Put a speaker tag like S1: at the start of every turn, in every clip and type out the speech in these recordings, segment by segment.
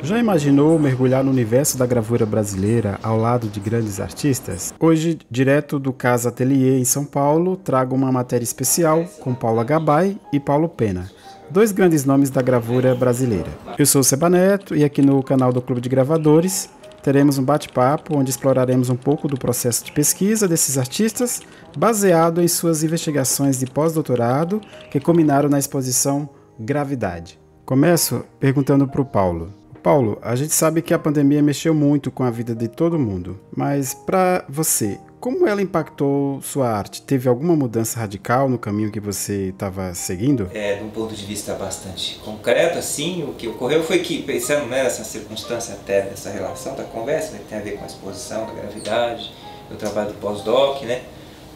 S1: Já imaginou mergulhar no universo da gravura brasileira ao lado de grandes artistas? Hoje, direto do Casa Atelier em São Paulo, trago uma matéria especial com Paula Gabay e Paulo Pena, dois grandes nomes da gravura brasileira. Eu sou o Seba Neto e aqui no canal do Clube de Gravadores teremos um bate-papo onde exploraremos um pouco do processo de pesquisa desses artistas baseado em suas investigações de pós-doutorado que culminaram na exposição Gravidade. Começo perguntando para o Paulo. Paulo, a gente sabe que a pandemia mexeu muito com a vida de todo mundo, mas para você, como ela impactou sua arte? Teve alguma mudança radical no caminho que você estava seguindo?
S2: De um ponto de vista bastante concreto, assim, o que ocorreu foi que, pensando nessa circunstância até dessa relação da conversa, né, que tem a ver com a exposição da gravidade, o trabalho do pós-doc, né,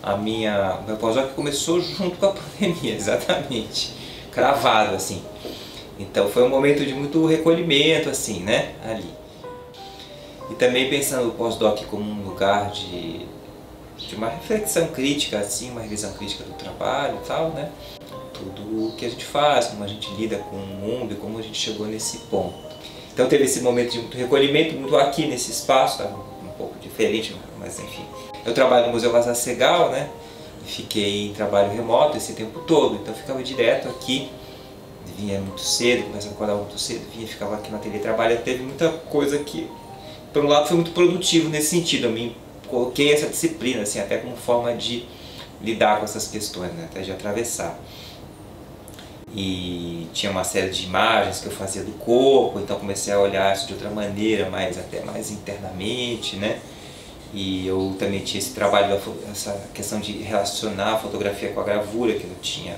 S2: o meu pós-doc começou junto com a pandemia, exatamente, cravado, assim. Então foi um momento de muito recolhimento, assim, né, ali. E também pensando o pós-doc como um lugar de uma reflexão crítica, assim, uma revisão crítica do trabalho e tal, né. Tudo o que a gente faz, como a gente lida com o mundo e como a gente chegou nesse ponto. Então teve esse momento de muito recolhimento, muito aqui nesse espaço, tá? Um pouco diferente, mas enfim. Eu trabalho no Museu Vaza Segal, né, e fiquei em trabalho remoto esse tempo todo, então ficava direto aqui. Vinha muito cedo, começava a acordar muito cedo, ficava aqui na ateliê trabalhando. Teve muita coisa que, por um lado, foi muito produtivo nesse sentido. Eu me coloquei essa disciplina, assim, até como forma de lidar com essas questões, né, até de atravessar. E tinha uma série de imagens que eu fazia do corpo, então comecei a olhar isso de outra maneira, até mais internamente, né. E eu também tinha esse trabalho, essa questão de relacionar a fotografia com a gravura que eu tinha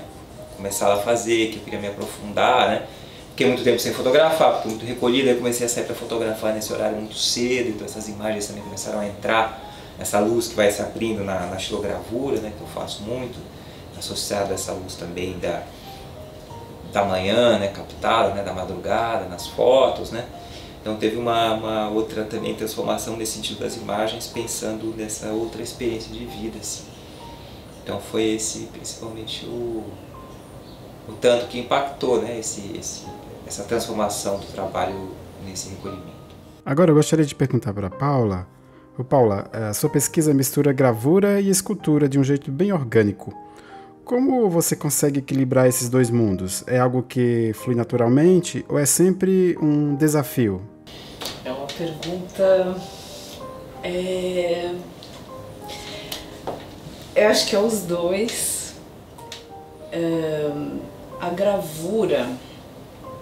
S2: começado a fazer, que eu queria me aprofundar, né? Fiquei muito tempo sem fotografar, porque muito recolhido, aí comecei a sair para fotografar nesse horário muito cedo, então essas imagens também começaram a entrar, essa luz que vai se abrindo na xilogravura, né, que eu faço muito, associado a essa luz também da manhã, né, captada, né, da madrugada, nas fotos, né? Então teve uma outra também transformação nesse sentido das imagens, pensando nessa outra experiência de vida, assim. Então foi esse, principalmente o tanto que impactou, né, essa transformação do trabalho nesse recolhimento.
S1: Agora eu gostaria de perguntar para a Paula. Paula, a sua pesquisa mistura gravura e escultura de um jeito bem orgânico. Como você consegue equilibrar esses dois mundos? É algo que flui naturalmente ou é sempre um desafio?
S3: É uma pergunta... Eu acho que é os dois. A gravura,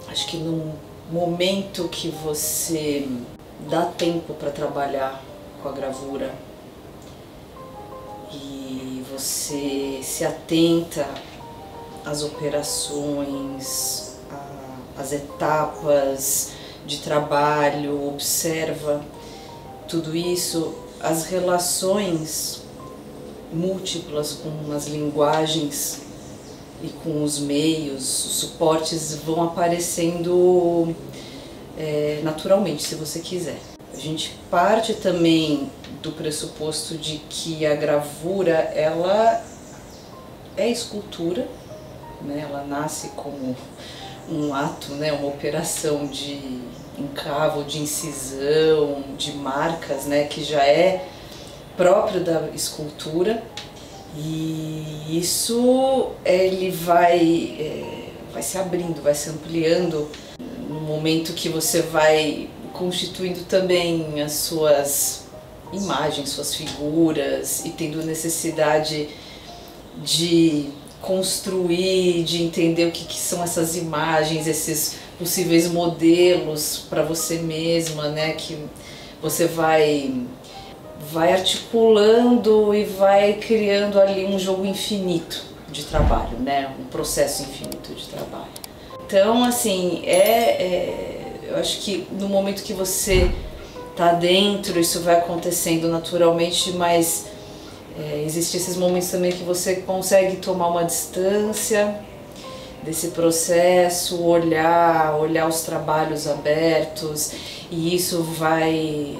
S3: acho que no momento que você dá tempo para trabalhar com a gravura e você se atenta às operações, às etapas de trabalho, observa tudo isso, as relações múltiplas com as linguagens e com os meios, os suportes vão aparecendo naturalmente, se você quiser. A gente parte também do pressuposto de que a gravura, ela é escultura, né? Ela nasce como um ato, né? Uma operação de encavo, de incisão, de marcas, né? Que já é próprio da escultura. E isso ele vai se abrindo, vai se ampliando no momento que você vai constituindo também as suas imagens, suas figuras e tendo necessidade de construir, de entender o que são essas imagens, esses possíveis modelos para você mesma, né, que você vai articulando e vai criando ali um jogo infinito de trabalho, né? Um processo infinito de trabalho. Então, assim, eu acho que no momento que você está dentro, isso vai acontecendo naturalmente, mas existem esses momentos também que você consegue tomar uma distância desse processo, olhar os trabalhos abertos, e isso vai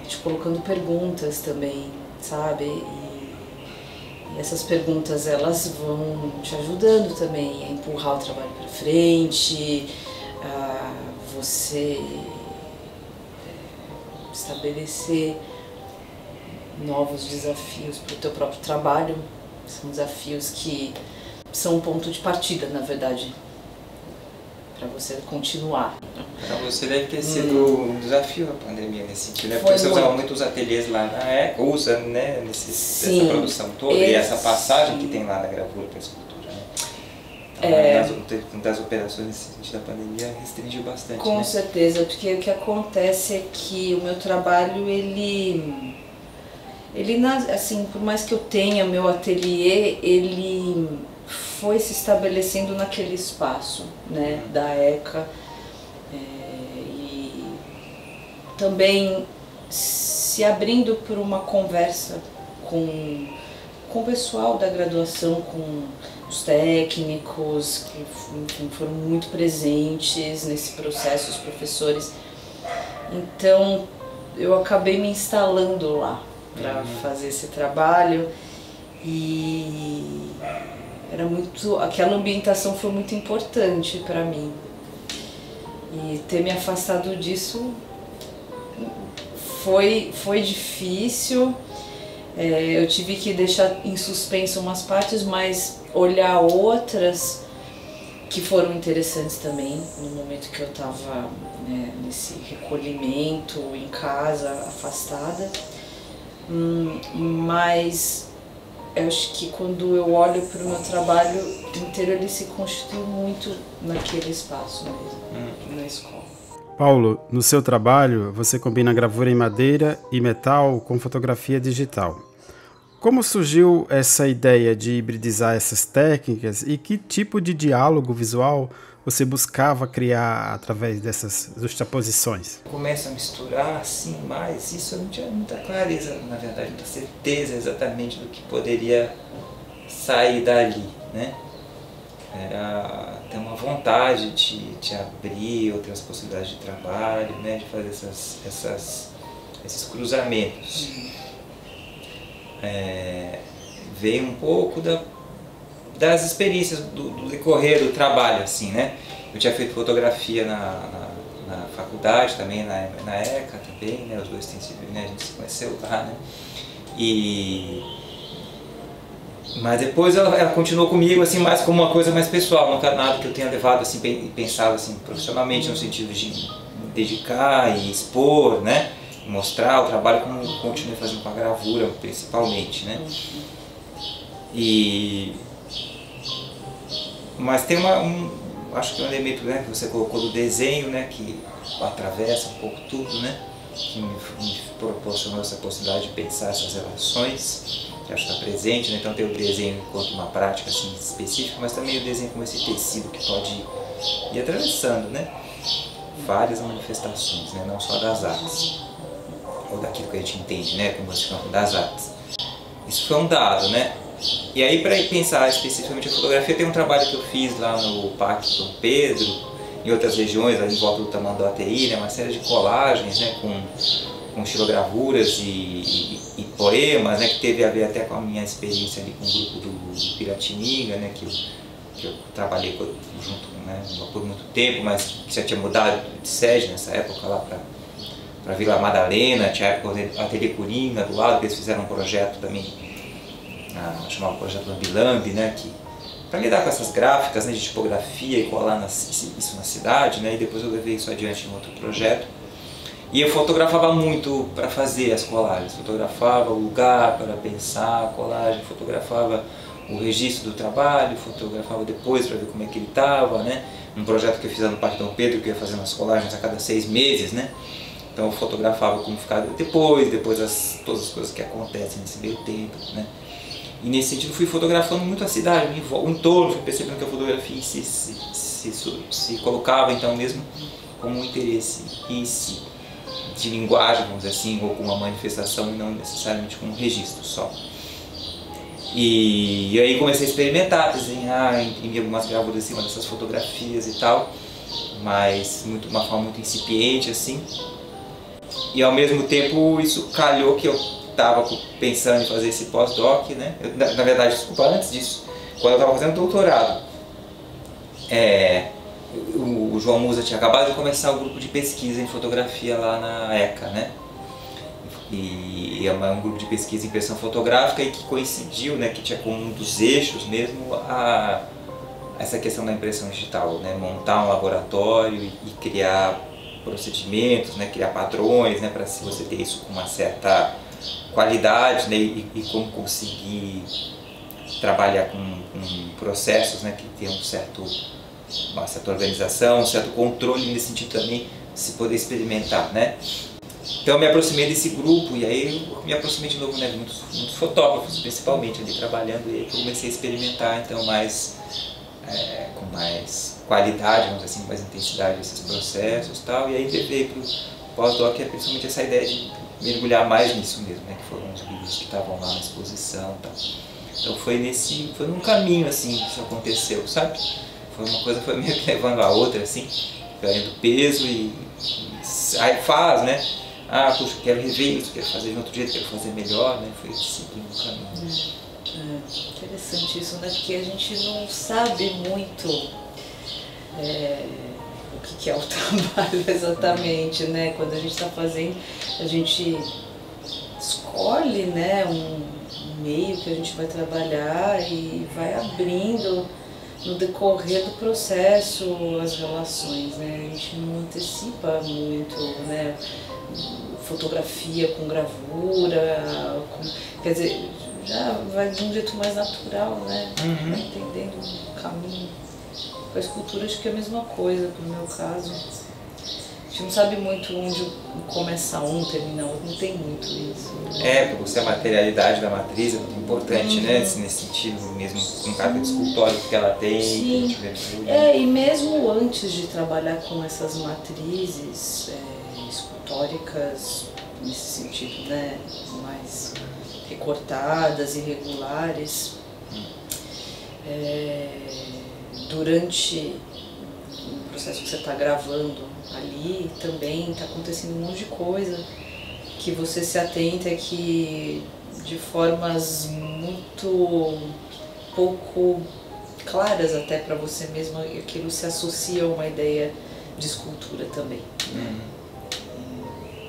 S3: te colocando perguntas também, sabe? E essas perguntas, elas vão te ajudando também a empurrar o trabalho para frente, a você estabelecer novos desafios para o teu próprio trabalho. São desafios que são um ponto de partida, na verdade, para você continuar.
S2: Para você deve ter sido um desafio a pandemia nesse sentido, né? Porque
S3: Foi
S2: você usava muitos ateliês lá na ECA, usa, né, nessa produção toda, e essa passagem que tem lá da gravura para a escultura, né? Então, das operações nesse sentido da pandemia restringiu bastante,
S3: com
S2: né?
S3: certeza, porque o que acontece é que o meu trabalho, ele assim, por mais que eu tenha meu ateliê, ele foi se estabelecendo naquele espaço, né, da ECA, e também se abrindo por uma conversa com o pessoal da graduação, com os técnicos, que enfim, foram muito presentes nesse processo, os professores. Então eu acabei me instalando lá para fazer esse trabalho, e aquela ambientação foi muito importante para mim, e ter me afastado disso foi difícil. Eu tive que deixar em suspenso umas partes, mas olhar outras que foram interessantes também no momento que eu estava, né, nesse recolhimento em casa, afastada. Mas eu acho que quando eu olho para o meu trabalho inteiro, ele se constitui muito naquele espaço mesmo, na escola.
S1: Paulo, no seu trabalho, você combina gravura em madeira e metal com fotografia digital. Como surgiu essa ideia de hibridizar essas técnicas e que tipo de diálogo visual você buscava criar através dessas justaposições?
S2: Começa a misturar assim, mas isso eu não tinha muita clareza, na verdade, muita certeza exatamente do que poderia sair dali, né? Era ter uma vontade de abrir outras possibilidades de trabalho, né? De fazer esses cruzamentos. Veio um pouco das experiências do decorrer do trabalho, assim, né? Eu tinha feito fotografia na faculdade também, na ECA também, né? Os dois têm sido, né? A gente se conheceu lá, né? Mas depois ela continuou comigo, assim, mais como uma coisa mais pessoal, nunca nada que eu tenha levado, assim, pensado, assim, profissionalmente, no sentido de me dedicar e expor, né? Mostrar o trabalho como eu continuei fazendo com a gravura, principalmente, né? Mas tem acho que um elemento, né, que você colocou do desenho, né, que atravessa um pouco tudo, né, que me proporcionou essa possibilidade de pensar essas relações, que acho que está presente, né? Então tem o desenho enquanto uma prática assim, específica, mas também o desenho como esse tecido que pode ir atravessando, né, várias manifestações, né, não só das artes, ou daquilo que a gente entende, né, como esse campo das artes. Isso foi um dado, né? E aí, para pensar especificamente a fotografia, tem um trabalho que eu fiz lá no Parque Dom Pedro, em outras regiões, ali em volta do Tamanduateí, né, uma série de colagens, né, com estilogravuras e poemas, né, que teve a ver até com a minha experiência ali com o grupo do Piratininga, né, que eu trabalhei junto, né, por muito tempo, mas que já tinha mudado de sede nessa época lá para Vila Madalena, tinha a época do Ateliê Coringa do lado, que eles fizeram um projeto também, chamado Projeto Lambi, né, para lidar com essas gráficas, né, de tipografia e colar isso na cidade, né, e depois eu levei isso adiante em outro projeto. E eu fotografava muito para fazer as colagens, fotografava o lugar para pensar a colagem, fotografava o registro do trabalho, fotografava depois para ver como é que ele estava, né, um projeto que eu fiz lá no Parque Dom Pedro, que eu ia fazendo as colagens a cada 6 meses, né. Então eu fotografava como ficava depois todas as coisas que acontecem nesse meio tempo, né. E nesse sentido fui fotografando muito a cidade, o entorno, fui percebendo que a fotografia se colocava então mesmo como um interesse em si, de linguagem, vamos dizer assim, ou com uma manifestação e não necessariamente como um registro só. E aí comecei a experimentar, desenhar, imprimir algumas gravuras em cima dessas fotografias e tal, mas de uma forma muito incipiente assim. E ao mesmo tempo isso calhou que eu estava pensando em fazer esse pós-doc, né? Na verdade, desculpa, antes disso, quando eu estava fazendo doutorado, o João Musa tinha acabado de começar o grupo de pesquisa em fotografia lá na ECA, né? E é um grupo de pesquisa em impressão fotográfica e que coincidiu, né, que tinha como um dos eixos mesmo essa questão da impressão digital, né, montar um laboratório e criar procedimentos, né, criar padrões, né, para se você ter isso com uma certa qualidade, né, e como conseguir trabalhar com processos, né, que tem uma certa organização, um certo controle nesse sentido também, se poder experimentar, né. Então eu me aproximei desse grupo e aí eu me aproximei de novo, né, de muitos fotógrafos, principalmente ali trabalhando, e aí eu comecei a experimentar então com mais qualidade, vamos dizer assim, mais intensidade esses processos e tal, e aí levei para o pós-doc principalmente essa ideia de mergulhar mais nisso mesmo, né, que foram os livros que estavam lá na exposição e tal. Então foi num caminho assim que isso aconteceu, sabe? Foi meio que levando a outra assim, ganhando peso e aí faz, né? Ah, puxa, quero rever isso, quero fazer de outro jeito, quero fazer melhor, né? Foi seguindo o caminho.
S3: Interessante isso, né? Porque a gente não sabe muito o que é o trabalho exatamente, né? Quando a gente está fazendo, a gente escolhe, né, um meio que a gente vai trabalhar e vai abrindo no decorrer do processo as relações, né? A gente não antecipa muito, né? Fotografia com gravura, quer dizer, já vai de um jeito mais natural, né? Vai entendendo o caminho. Com a escultura acho que é a mesma coisa, no meu caso. A gente não sabe muito onde começa um, termina outro, não tem muito isso.
S2: Porque você a materialidade da matriz é muito importante, né? Nesse sentido, mesmo com cada escultório que ela tem.
S3: Sim. E mesmo antes de trabalhar com essas matrizes escultóricas, nesse sentido, né, mais recortadas, irregulares, durante o processo que você está gravando ali também está acontecendo um monte de coisa que você se atenta que de formas muito pouco claras até para você mesmo, aquilo se associa a uma ideia de escultura também.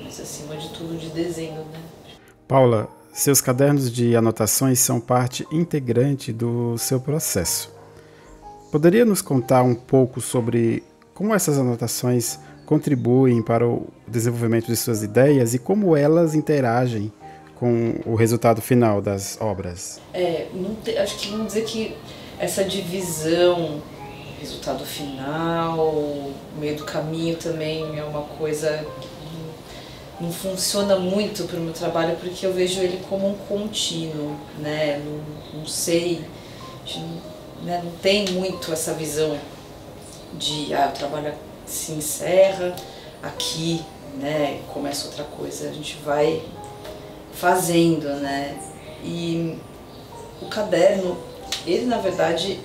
S3: Mas acima de tudo de desenho, né?
S1: Paula, seus cadernos de anotações são parte integrante do seu processo. Poderia nos contar um pouco sobre como essas anotações contribuem para o desenvolvimento de suas ideias e como elas interagem com o resultado final das obras?
S3: Acho que vamos dizer que essa divisão, resultado final, meio do caminho também é uma coisa que não funciona muito para o meu trabalho, porque eu vejo ele como um contínuo, né? Não sei, né? Não tem muito essa visão de o trabalho se encerra aqui, né? Começa outra coisa, a gente vai fazendo, né? E o caderno, ele na verdade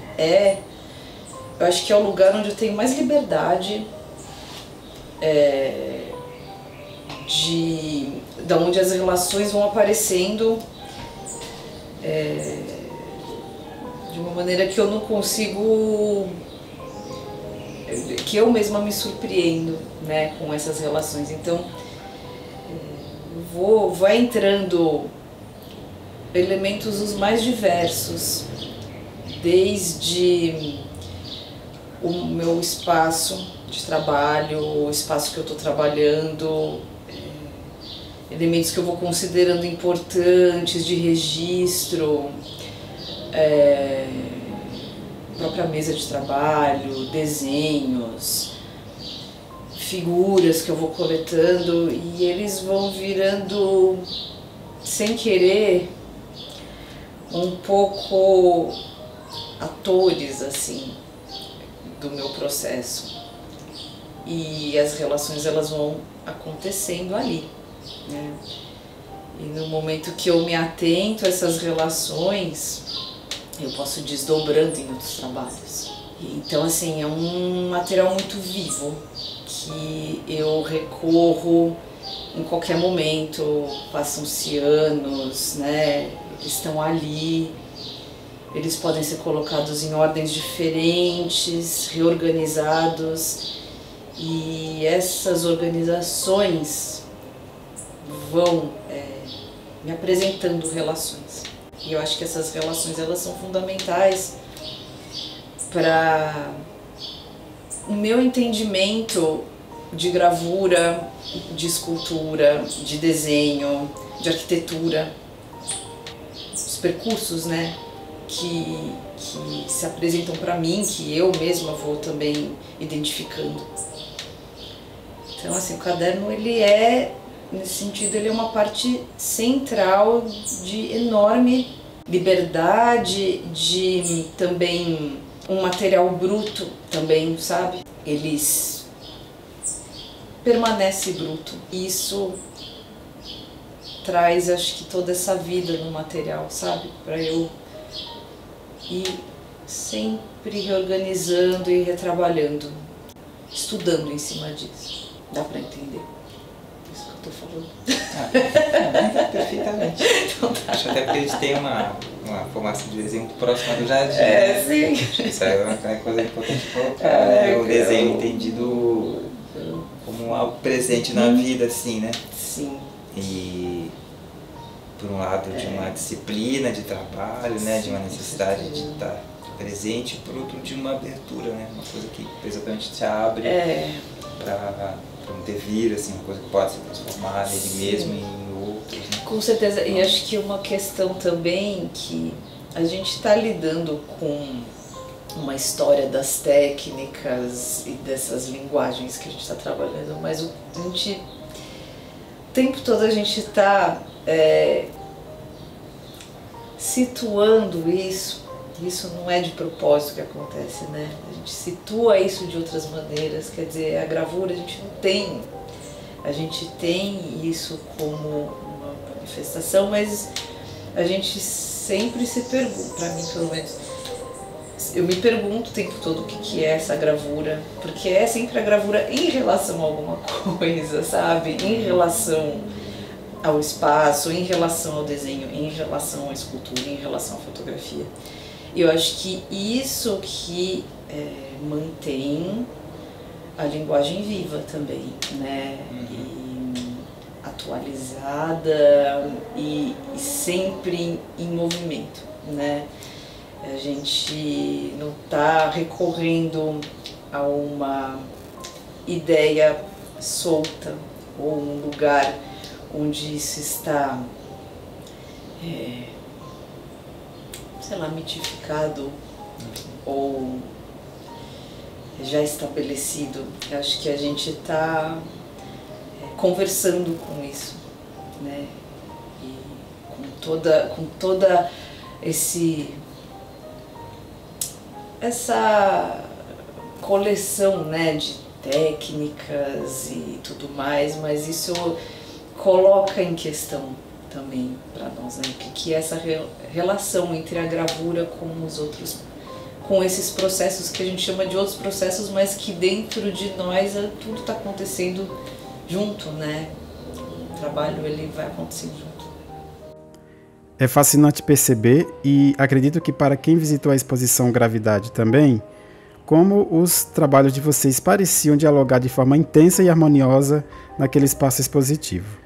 S3: eu acho que é o lugar onde eu tenho mais liberdade de onde as relações vão aparecendo de uma maneira que eu não consigo, que eu mesma me surpreendo, né, com essas relações. Então vai entrando elementos os mais diversos, desde o meu espaço de trabalho, o espaço que eu estou trabalhando, elementos que eu vou considerando importantes de registro, própria mesa de trabalho, desenhos, figuras que eu vou coletando, e eles vão virando, sem querer, um pouco atores assim do meu processo, e as relações elas vão acontecendo ali, né? E no momento que eu me atento a essas relações, eu posso ir desdobrando em outros trabalhos. Então assim, é um material muito vivo que eu recorro em qualquer momento. Passam-se anos, né? Eles estão ali, eles podem ser colocados em ordens diferentes, reorganizados, e essas organizações, vão me apresentando relações. E eu acho que essas relações elas são fundamentais para o meu entendimento de gravura, de escultura, de desenho, de arquitetura, os percursos, né, que se apresentam para mim, que eu mesma vou também identificando. Então, assim, o caderno, ele é, nesse sentido, ele é uma parte central de enorme liberdade, de também um material bruto também, sabe? Ele permanece bruto. Isso traz, acho que, toda essa vida no material, sabe? Para eu ir sempre reorganizando e retrabalhando, estudando em cima disso. Dá para entender isso que eu tô falando?
S2: Perfeitamente.
S3: Então tá.
S2: Acho até porque a gente tem uma formação de desenho muito próxima do jardim.
S3: Sim.
S2: Isso aí é uma coisa importante colocar, né? O desenho entendido como algo presente na vida, assim, né?
S3: Sim.
S2: E por um lado de uma disciplina de trabalho, né? De uma necessidade de estar presente, por outro de uma abertura, né? Uma coisa que exatamente te abre para um devir, assim, uma coisa que pode se transformar nele mesmo e em outros, né?
S3: Com certeza, e acho que uma questão também que a gente está lidando com uma história das técnicas e dessas linguagens que a gente está trabalhando, mas o tempo todo a gente está situando isso não é de propósito que acontece, né? A gente situa isso de outras maneiras, quer dizer, a gravura a gente não tem, a gente tem isso como uma manifestação, mas a gente sempre se pergunta, para mim pelo menos, eu me pergunto o tempo todo o que é essa gravura, porque é sempre a gravura em relação a alguma coisa, sabe? Em relação ao espaço, em relação ao desenho, em relação à escultura, em relação à fotografia. E eu acho que isso que mantém a linguagem viva também, né? E atualizada e sempre em movimento, né? A gente não está recorrendo a uma ideia solta ou um lugar onde se está, sei lá, mitificado ou já estabelecido. Eu acho que a gente está conversando com isso, né? E com toda essa coleção, né, de técnicas e tudo mais, mas isso coloca em questão também para nós, né, o que é essa relação entre a gravura com os outros, com esses processos que a gente chama de outros processos, mas que dentro de nós tudo está acontecendo junto, né? O trabalho ele vai acontecendo junto.
S1: É fascinante perceber, e acredito que para quem visitou a exposição Gravidade também, como os trabalhos de vocês pareciam dialogar de forma intensa e harmoniosa naquele espaço expositivo.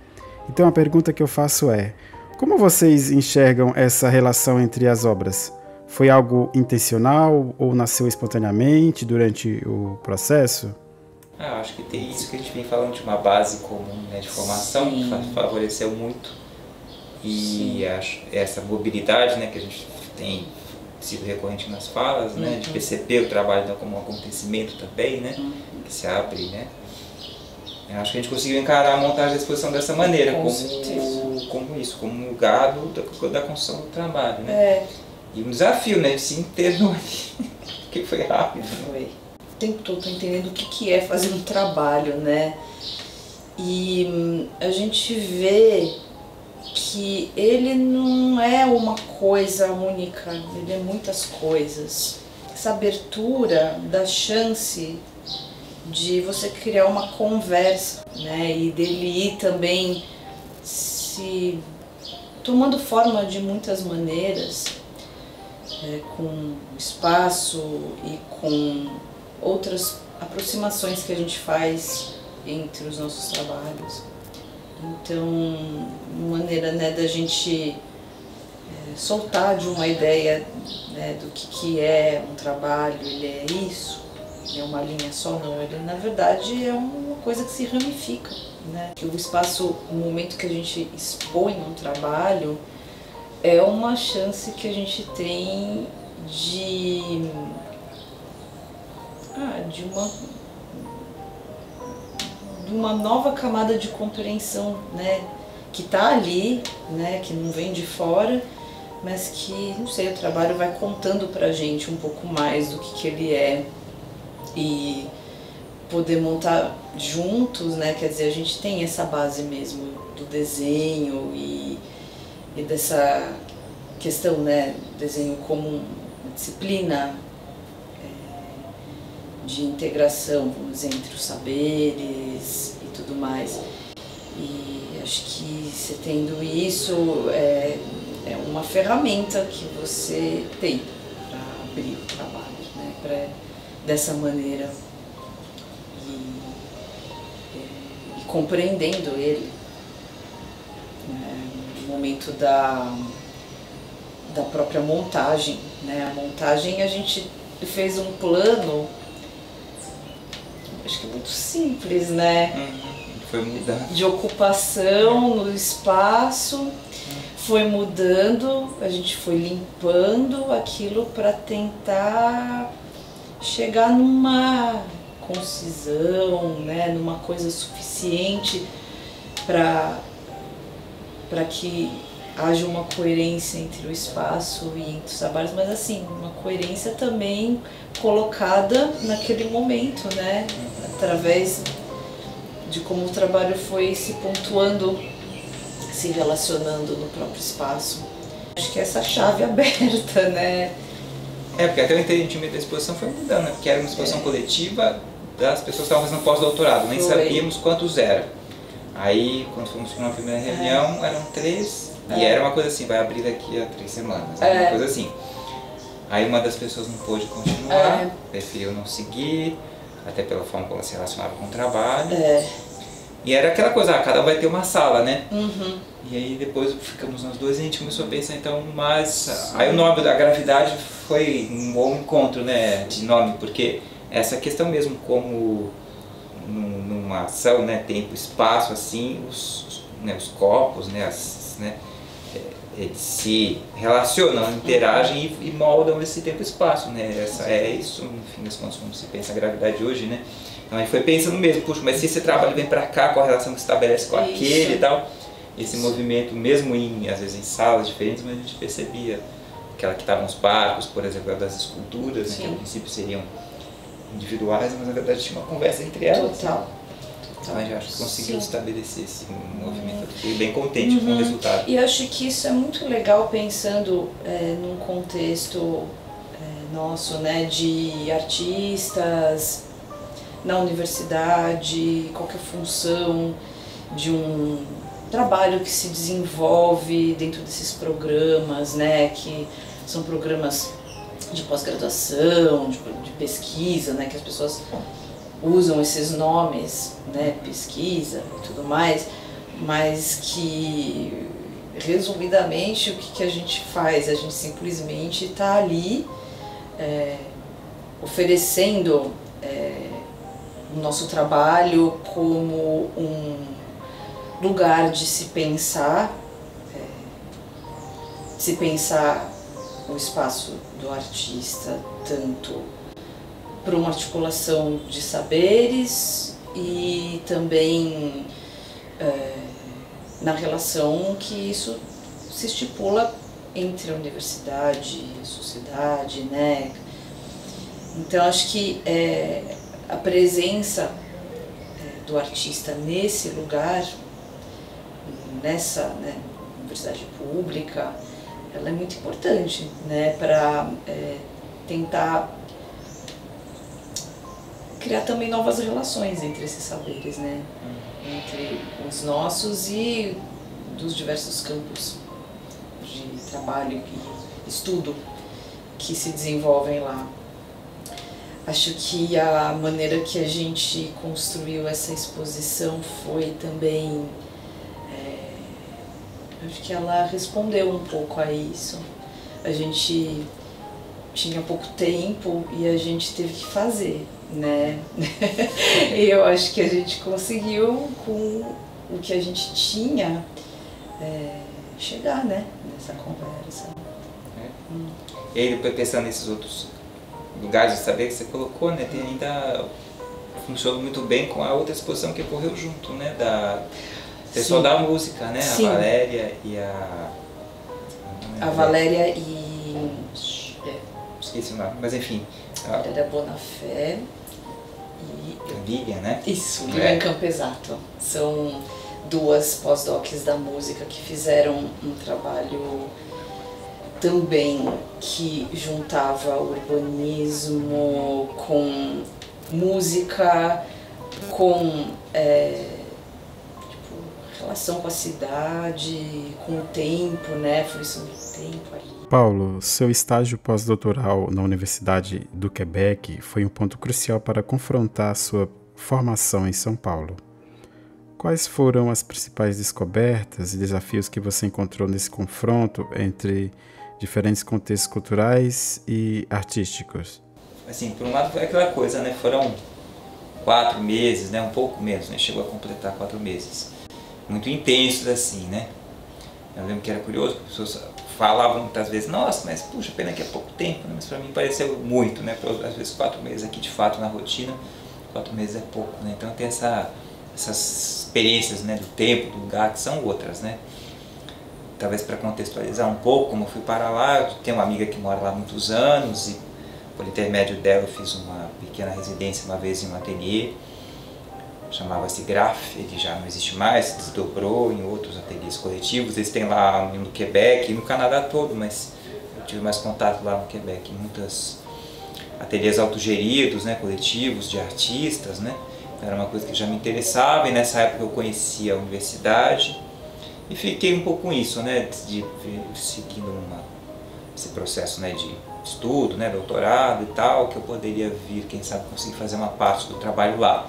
S1: Então a pergunta que eu faço é: como vocês enxergam essa relação entre as obras? Foi algo intencional ou nasceu espontaneamente durante o processo?
S2: Eu acho que tem isso que a gente vem falando de uma base comum, né, de formação, que favoreceu muito. E essa mobilidade, né, que a gente tem sido recorrente nas falas, né, de perceber o trabalho como um acontecimento também, né, que se abre, né. Eu acho que a gente conseguiu encarar a montagem da exposição dessa maneira, como isso, como um lugar da construção do trabalho, né. E um desafio, né, de se interno ali, porque foi rápido.
S3: Foi. O tempo todo estou entendendo o que é fazer um trabalho, né, e a gente vê que ele não é uma coisa única, ele é muitas coisas. Essa abertura dá chance de você criar uma conversa, né, e dele ir também se tomando forma de muitas maneiras, com espaço e com outras aproximações que a gente faz entre os nossos trabalhos. Então, uma maneira, né, da gente soltar de uma ideia, né, do que é um trabalho, ele é isso, é uma linha só, não, ele na verdade é uma coisa que se ramifica, né? Que o espaço, o momento que a gente expõe um trabalho, é uma chance que a gente tem de uma nova camada de compreensão, né? Que está ali, né? Que não vem de fora, mas que, não sei, o trabalho vai contando pra gente um pouco mais do que ele é, e poder montar juntos, né? Quer dizer, a gente tem essa base mesmo do desenho e dessa questão, né? Desenho como uma disciplina de integração, vamos dizer, entre os saberes e tudo mais. E acho que você tendo isso é uma ferramenta que você tem para abrir o trabalho, né? Dessa maneira e compreendendo ele. No momento da própria montagem, né? A montagem, a gente fez um plano, acho que muito simples, né?
S2: Foi mudando.
S3: De ocupação no espaço, foi mudando, a gente foi limpando aquilo para tentar chegar numa concisão, né? Numa coisa suficiente para que haja uma coerência entre o espaço e entre os trabalhos, mas assim, uma coerência também colocada naquele momento, né? Através de como o trabalho foi se pontuando, se relacionando no próprio espaço. Acho que essa chave aberta, né?
S2: Porque até o entendimento da exposição foi mudando, né? Porque era uma exposição coletiva das pessoas que estavam fazendo pós-doutorado, nem sabíamos quantos eram. Aí, quando fomos para uma primeira reunião, eram 3, e era uma coisa assim, vai abrir daqui a 3 semanas, uma coisa assim. Aí uma das pessoas não pôde continuar, preferiu não seguir, até pela forma como ela se relacionava com o trabalho. E era aquela coisa, cada um vai ter uma sala, né? E aí depois ficamos nós dois e a gente começou a pensar, então, mas... Aí o nome da gravidade foi um bom encontro, né, de nome, porque essa questão mesmo como numa ação, né, tempo, espaço, assim, os corpos, né, eles se relacionam, interagem e moldam esse tempo e espaço, né? É isso, no fim das contas, como se pensa a gravidade hoje, né? Então aí foi pensando mesmo, puxa, mas se esse trabalho vem para cá, qual a relação que se estabelece com aquele e tal, esse movimento, mesmo às vezes em salas diferentes, mas a gente percebia aquela que estavam os barcos, por exemplo, das esculturas, né, que a princípio seriam individuais, mas na verdade tinha uma conversa entre elas.
S3: Total.
S2: Então eu acho que conseguiu estabelecer esse movimento. Fiquei bem contente com o resultado.
S3: E acho que isso é muito legal pensando num contexto nosso, né, de artistas na universidade, qualquer função de um trabalho que se desenvolve dentro desses programas, né, que são programas de pós-graduação, de pesquisa, né, que as pessoas usam esses nomes, né, pesquisa e tudo mais, mas que, resumidamente, o que a gente faz? A gente simplesmente está ali oferecendo o nosso trabalho como um lugar de se pensar o espaço do artista, tanto para uma articulação de saberes e também na relação que isso se estipula entre a universidade e a sociedade, né? Então acho que a presença do artista nesse lugar, nessa, né, universidade pública, ela é muito importante, né, para tentar criar também novas relações entre esses saberes, né, entre os nossos e dos diversos campos de trabalho e estudo que se desenvolvem lá. Acho que a maneira que a gente construiu essa exposição foi também Acho que ela respondeu um pouco a isso. A gente tinha pouco tempo e a gente teve que fazer, né? E eu acho que a gente conseguiu, com o que a gente tinha, chegar, né, nessa conversa.
S2: E aí, depois pensando nesses outros lugares de saber que você colocou, né, tem ainda funcionou muito bem com a outra exposição que ocorreu junto, né, da pessoal da música, né,
S3: Sim.
S2: a Valéria e
S3: a Valéria e
S2: esqueci o nome, mas enfim,
S3: a Valéria Bonafé e
S2: a Lilian, né?
S3: Isso, Lilian Campesato. São duas pós-docs da música que fizeram um trabalho também que juntava urbanismo com música, com relação com a cidade, com o tempo, né? Foi sobre o tempo ali.
S1: Paulo, seu estágio pós-doutoral na Universidade do Quebec foi um ponto crucial para confrontar sua formação em São Paulo. Quais foram as principais descobertas e desafios que você encontrou nesse confronto entre diferentes contextos culturais e artísticos?
S2: Assim, por um lado foi aquela coisa, né? Foram 4 meses, né? Um pouco menos, né? Chegou a completar 4 meses. Muito intensos assim, né? Eu lembro que era curioso, as pessoas falavam muitas vezes, nossa, mas puxa, pena que é pouco tempo, né? Mas para mim pareceu muito, né? Às vezes 4 meses aqui de fato na rotina, 4 meses é pouco, né? Então tem essas experiências, né, do tempo, do lugar, que são outras, né? Talvez para contextualizar um pouco, como eu fui para lá, eu tenho uma amiga que mora lá há muitos anos e por intermédio dela eu fiz uma pequena residência uma vez em um ateliê, chamava-se Graf, ele já não existe mais, se desdobrou em outros ateliês coletivos, eles têm lá no Quebec e no Canadá todo, mas eu tive mais contato lá no Quebec, muitos ateliês autogeridos, né, coletivos de artistas, né? Era uma coisa que já me interessava e nessa época eu conhecia a universidade e fiquei um pouco com isso, né, seguindo esse processo, né, de estudo, né, doutorado e tal, que eu poderia vir, quem sabe, conseguir fazer uma parte do trabalho lá.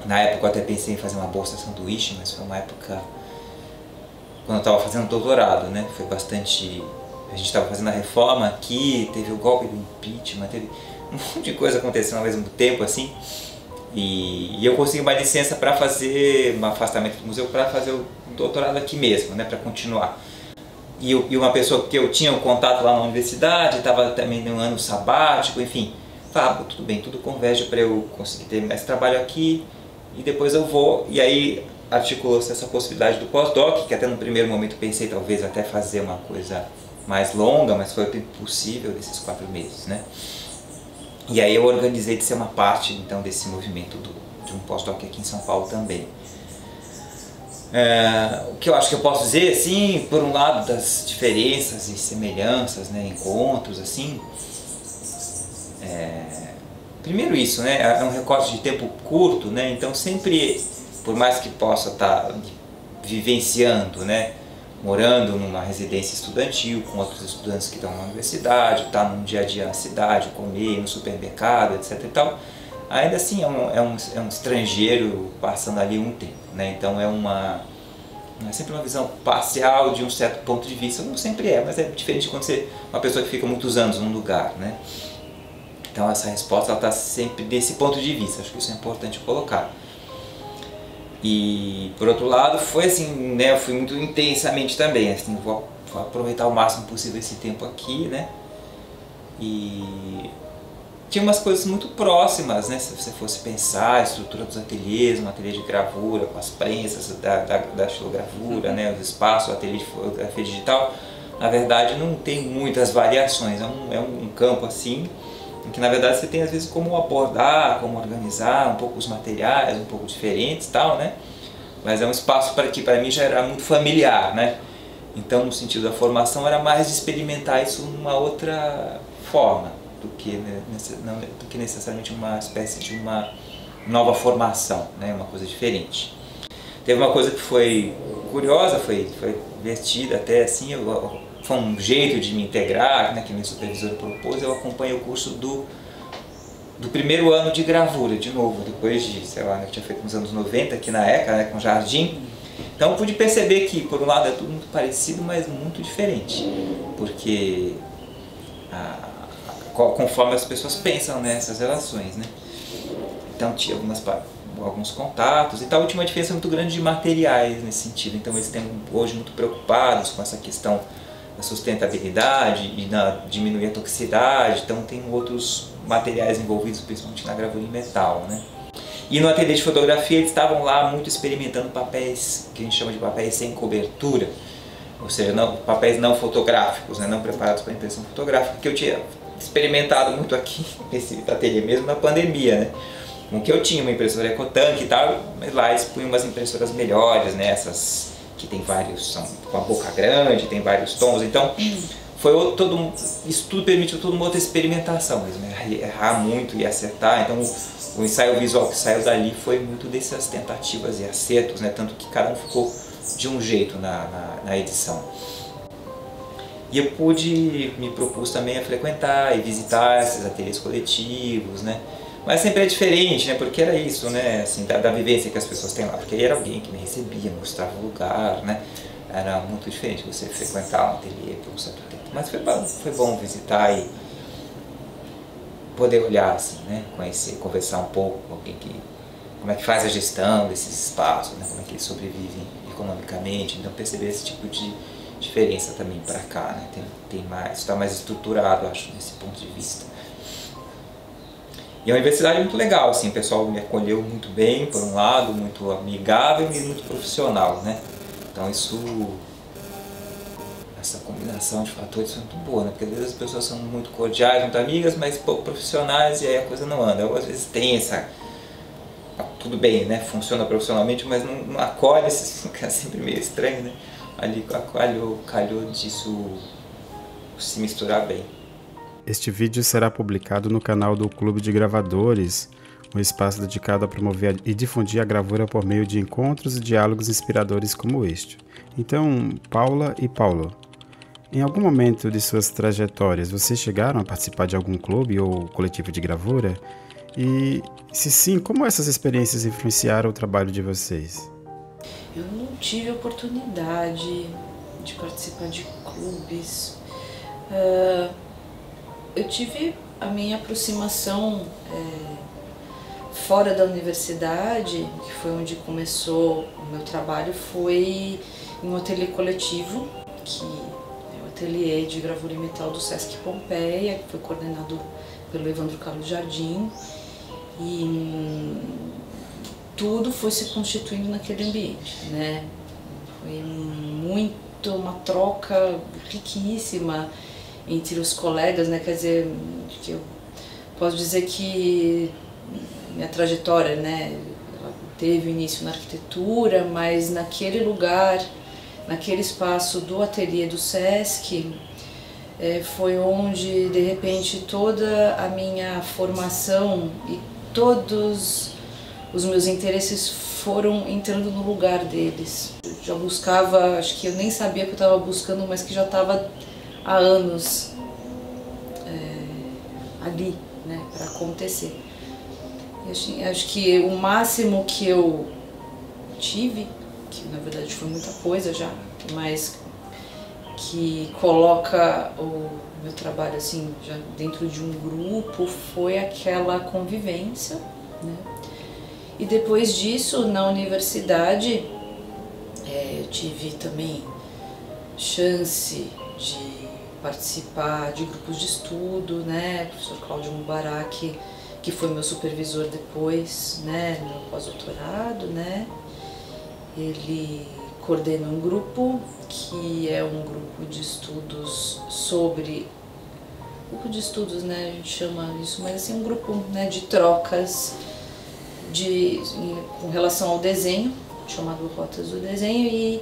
S2: Na época eu até pensei em fazer uma bolsa sanduíche, mas foi uma época quando eu estava fazendo doutorado, né, foi bastante... A gente estava fazendo a reforma aqui, teve o golpe do impeachment, teve um monte de coisa acontecendo ao mesmo tempo, assim. E eu consegui uma licença para fazer um afastamento do museu, para fazer o doutorado aqui mesmo, né, para continuar. E uma pessoa que eu tinha um contato lá na universidade, estava também num ano sabático, enfim. Falei, tudo bem, tudo converge para eu conseguir ter mais trabalho aqui e depois eu vou. E aí articulou-se essa possibilidade do pós-doc, que até no primeiro momento pensei talvez até fazer uma coisa mais longa, mas foi o tempo possível desses 4 meses, né? E aí eu organizei de ser uma parte então desse movimento de um pós-doc aqui em São Paulo também. O que eu acho que eu posso dizer, assim, por um lado das diferenças e semelhanças, né, encontros, assim, primeiro isso, né, é um recorte de tempo curto, né, então sempre, por mais que possa estar vivenciando, né, morando numa residência estudantil com outros estudantes que estão na universidade, tá num dia a dia na cidade, comer no supermercado, etc e tal, ainda assim é um estrangeiro passando ali um tempo, né? Então é sempre uma visão parcial de um certo ponto de vista, não sempre é, mas é diferente quando você uma pessoa que fica muitos anos num lugar, né? Então essa resposta está sempre desse ponto de vista, acho que isso é importante colocar. E por outro lado foi assim, né, eu fui muito intensamente também, assim, vou aproveitar o máximo possível esse tempo aqui, né, e tinha umas coisas muito próximas, né, se você fosse pensar a estrutura dos ateliês, um ateliê de gravura com as prensas da xilogravura, né, os espaços, o ateliê de fotografia digital, na verdade não tem muitas variações, é um campo assim, em que na verdade você tem às vezes como abordar, como organizar um pouco os materiais, um pouco diferentes e tal, né? Mas é um espaço que para mim já era muito familiar, né? Então no sentido da formação era mais de experimentar isso numa outra forma do que necessariamente uma espécie de uma nova formação, né? Uma coisa diferente. Teve uma coisa que foi curiosa, foi divertida até assim, foi um jeito de me integrar, né, que meu supervisor propôs. Eu acompanhei o curso do primeiro ano de gravura, de novo, depois de, sei lá, eu tinha feito nos anos 90 aqui na ECA, né, com Jardim. Então eu pude perceber que, por um lado, é tudo muito parecido, mas muito diferente, porque conforme as pessoas pensam nessas relações, né? Então tinha alguns contatos, e tal. A última diferença é muito grande de materiais nesse sentido, então eles estão hoje muito preocupados com essa questão da sustentabilidade e diminuir a toxicidade, então tem outros materiais envolvidos, principalmente na gravura em metal, né? E no ateliê de fotografia eles estavam lá muito experimentando papéis, que a gente chama de papéis sem cobertura, ou seja, papéis não fotográficos, né, não preparados para impressão fotográfica, que eu tinha experimentado muito aqui nesse ateliê mesmo na pandemia, né? Com que eu tinha uma impressora ecotanque e tal, mas lá eles punham umas impressoras melhores, né, essas que tem vários, são com a boca grande, tem vários tons, então isso tudo permitiu toda uma outra experimentação mesmo, errar muito e acertar. Então o ensaio visual que saiu dali foi muito dessas tentativas e acertos, né? Tanto que cada um ficou de um jeito na edição. E eu me propus também a frequentar e visitar esses ateliês coletivos, né? Mas sempre é diferente, né? Porque era isso, né? Assim, da vivência que as pessoas têm lá. Porque aí era alguém que me recebia, mostrava o lugar, né? Era muito diferente você frequentar um ateliê por um certo tempo. Mas foi bom visitar e poder olhar, assim, né? Conhecer, conversar um pouco com alguém como é que faz a gestão desses espaços, né? Como é que eles sobrevivem economicamente. Então perceber esse tipo de diferença também para cá, né? Está mais estruturado, acho, nesse ponto de vista. E a universidade é muito legal, assim, o pessoal me acolheu muito bem, por um lado, muito amigável e muito profissional, né? Então essa combinação de fatores é muito boa, né? Porque às vezes as pessoas são muito cordiais, muito amigas, mas pouco profissionais e aí a coisa não anda. Ou às vezes tem tudo bem, né? Funciona profissionalmente, mas não acolhe, fica sempre meio estranho, né? Ali calhou disso se misturar bem.
S1: Este vídeo será publicado no canal do Clube de Gravadores, um espaço dedicado a promover e difundir a gravura por meio de encontros e diálogos inspiradores como este. Então, Paula e Paulo, em algum momento de suas trajetórias, vocês chegaram a participar de algum clube ou coletivo de gravura? E, se sim, como essas experiências influenciaram o trabalho de vocês?
S3: Eu não tive a oportunidade de participar de clubes. Eu tive a minha aproximação fora da universidade, que foi onde começou o meu trabalho, foi em um ateliê coletivo, que é o ateliê de gravura em metal do Sesc Pompeia, que foi coordenado pelo Evandro Carlos Jardim, e tudo foi se constituindo naquele ambiente, né? Foi uma troca riquíssima entre os colegas, né? Quer dizer, que eu posso dizer que minha trajetória, né, ela teve início na arquitetura, mas naquele lugar, naquele espaço do ateliê do Sesc, foi onde, de repente, toda a minha formação e todos os meus interesses foram entrando no lugar deles. Eu já buscava, acho que eu nem sabia que eu estava buscando, mas que já estava há anos ali, né, para acontecer. E acho que o máximo que eu tive, que na verdade foi muita coisa já, mas que coloca o meu trabalho assim já dentro de um grupo, foi aquela convivência, né? E depois disso, na universidade, eu tive também chance de participar de grupos de estudo, né? O professor Cláudio Mubarak, que foi meu supervisor depois, né, no meu pós-doutorado, né? Ele coordena um grupo que é um grupo de estudos né, a gente chama isso, mas assim, um grupo, né, de trocas com relação ao desenho, chamado Rotas do Desenho, e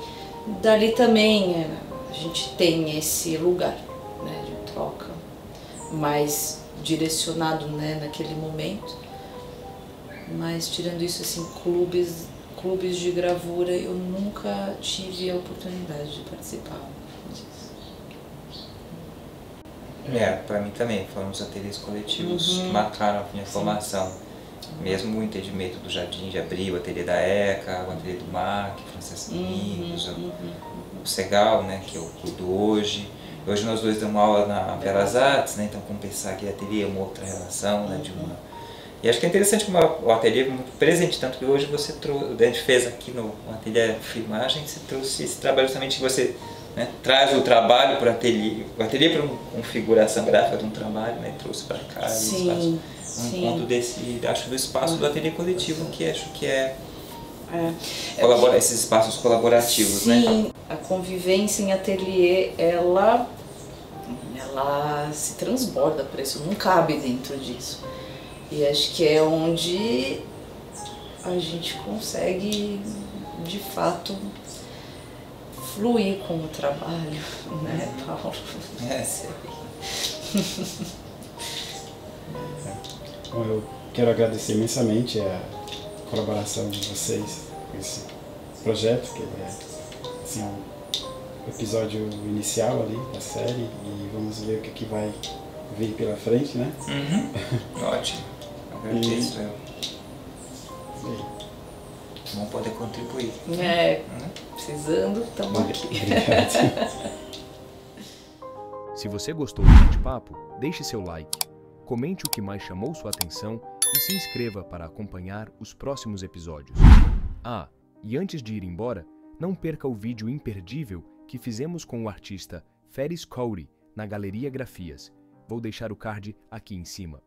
S3: dali também a gente tem esse lugar, né, de troca mais direcionado, né, naquele momento. Mas tirando isso, assim, clubes de gravura, eu nunca tive a oportunidade de participar disso.
S2: Para mim também, foram os ateliês coletivos que marcaram a minha formação. Mesmo o entendimento do Jardim de Abril, o ateliê da ECA, o ateliê do MAC, Francesco Domingos, o Segal, né, que eu cuido hoje. Hoje nós dois damos aula na Belas Artes, né, então como pensar que ateliê é uma outra relação, né, de uma... E acho que é interessante como o ateliê é muito presente, tanto que hoje você trouxe, a gente fez aqui no ateliê Filmagem, você trouxe esse trabalho justamente que você, né, traz o trabalho para o ateliê para uma configuração gráfica de um trabalho, né, trouxe para cá.
S3: Sim.
S2: Um encontro desse, acho, do espaço do ateliê coletivo, que acho que esses espaços colaborativos,
S3: sim, né?
S2: Sim,
S3: a convivência em ateliê, ela se transborda para isso, não cabe dentro disso. E acho que é onde a gente consegue, de fato, fluir com o trabalho, né, Paulo?
S2: Sei.
S1: Bom, eu quero agradecer imensamente a colaboração de vocês com esse projeto, que é assim, um episódio inicial ali da série, e vamos ver o que vai vir pela frente, né?
S2: Ótimo, agradeço. Bom poder contribuir.
S3: Precisando, estamos aqui.
S1: Obrigado.
S4: Se você gostou do bate-papo, deixe seu like. Comente o que mais chamou sua atenção e se inscreva para acompanhar os próximos episódios. E antes de ir embora, não perca o vídeo imperdível que fizemos com o artista Ferris Khoury na Galeria Grafias. Vou deixar o card aqui em cima.